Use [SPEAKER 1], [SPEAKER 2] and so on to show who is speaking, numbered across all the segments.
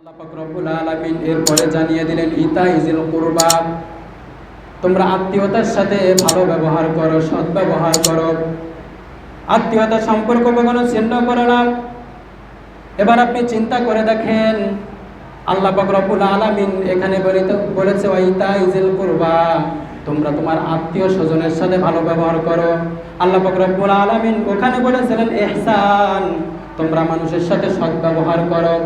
[SPEAKER 1] আল্লাহ পাক রব্বুল আলামিন এরপরে জানিয়ে দিলেন ইতাইজিল কুরবা, তোমরা আত্মীয়তার সাথে ভালো ব্যবহার করো, সৎ ব্যবহার করো, আত্মীয়তার সম্পর্ক কখনো ছিন্ন করো না। এবার আপনি চিন্তা করে দেখেন, আল্লাহ পাক রব্বুল আলামিন এখানে বলেছে ইতাইজিল কুরবা, তোমরা তোমার আত্মীয় স্বজনের সাথে ভালো ব্যবহার করো। আল্লাহ পাক রব্বুল আলামিন ওখানে বলেছিলেন ইহসান, তোমরা মানুষের সাথে সৎ ব্যবহার করো,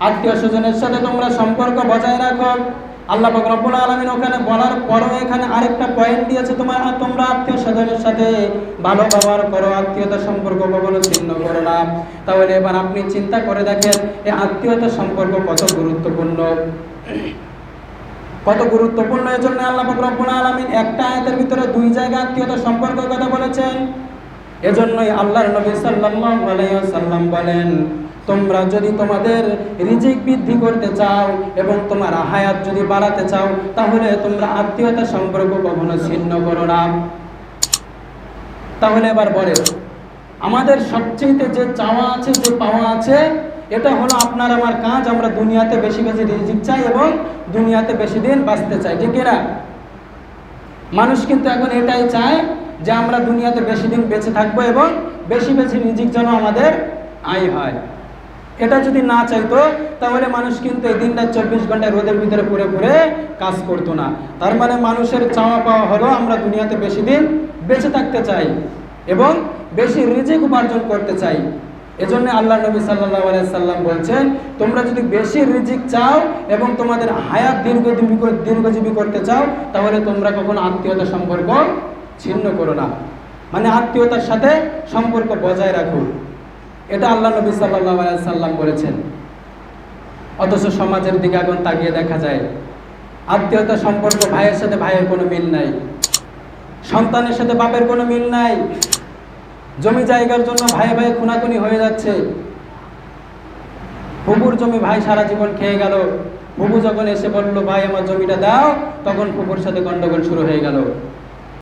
[SPEAKER 1] আত্মীয় স্বজনের সাথে তোমরা সম্পর্ক বজায় রাখো। আল্লাহ পাক রব্বুল আলামিন ওখানে বলার পরও এখানে আরেকটা পয়েন্ট দিয়েছে, তোমরা আত্মীয় স্বজনের সাথে ভালো ব্যবহার করো, আত্মীয়তার সম্পর্ক কখনো ছিন্ন করো না। তাহলে এবার আপনি চিন্তা করে দেখেন এই আত্মীয়তার সম্পর্ক কত গুরুত্বপূর্ণ, কত গুরুত্বপূর্ণ। এই জন্য আল্লাহ পাক রব্বুল আলামিন একটা আয়াতের ভিতরে দুই জায়গায় আত্মীয়তার সম্পর্কের কথা বলেছেন। এজন্যই আল্লাহর নবী সাল্লাল্লাহু আলাইহি ওয়াসাল্লাম বলেন, তোমরা যদি তোমাদের রিজিক বৃদ্ধি করতে চাও এবং তোমার হায়াত যদি বাড়াতে চাও, তাহলে তোমরা আত্মীয়তার সম্পর্ক কখনো ছিন্ন করো না। তাহলে এবার বলে, আমাদের সবচেয়ে যে চাওয়া আছে, যে পাওয়া আছে, এটা হলো আপনার আমার কাজ। আমরা দুনিয়াতে বেশি বেশি রিজিক চাই এবং দুনিয়াতে বেশি দিন বাঁচতে চাই, ঠিক না? মানুষ কিন্তু এখন এটাই চায় যে আমরা দুনিয়াতে বেশি দিন বেঁচে থাকবো এবং বেশি বেশি রিজিক যেন আমাদের আয় হয়। এটা যদি না চাইতো তাহলে মানুষ কিন্তু এই দিনটা 24 ঘন্টা রোদের ভিতরে পুরে পুরে কাজ করতো না। তার মানে মানুষের চাওয়া পাওয়া হলো আমরা দুনিয়াতে বেশি দিন বেঁচে থাকতে চাই এবং বেশি রিজিক উপার্জন করতে চাই। এজন্য আল্লাহ নবী সাল্লাল্লাহু আলাইহি সাল্লাম বলছেন, তোমরা যদি বেশি রিজিক চাও এবং তোমাদের হায়াত দীর্ঘজীবী করতে চাও, তাহলে তোমরা কখনো আত্মীয়তার সম্পর্ক ছিন্ন করো না, মানে আত্মীয়তার সাথে সম্পর্ক বজায় রাখো। এটা আল্লাহ নবী সাল্লাল্লাহু আলাইহি সাল্লাম বলেছেন। অথচ সমাজের দিকে এখন তাকিয়ে দেখা যায় আত্মীয়তার সম্পর্ক, ভাইয়ের সাথে ভাইয়ের কোনো মিল নাই, সন্তানের সাথে বাপের কোনো মিল নাই, জমি জায়গার জন্য ভাই ভাই খুনাখুনি হয়ে যাচ্ছে। ফুপুর জমি ভাই সারা জীবন খেয়ে গেল, ফুপু যখন এসে বলল ভাই আমার জমিটা দাও, তখন ফুপুর সাথে গন্ডগোল শুরু হয়ে গেল।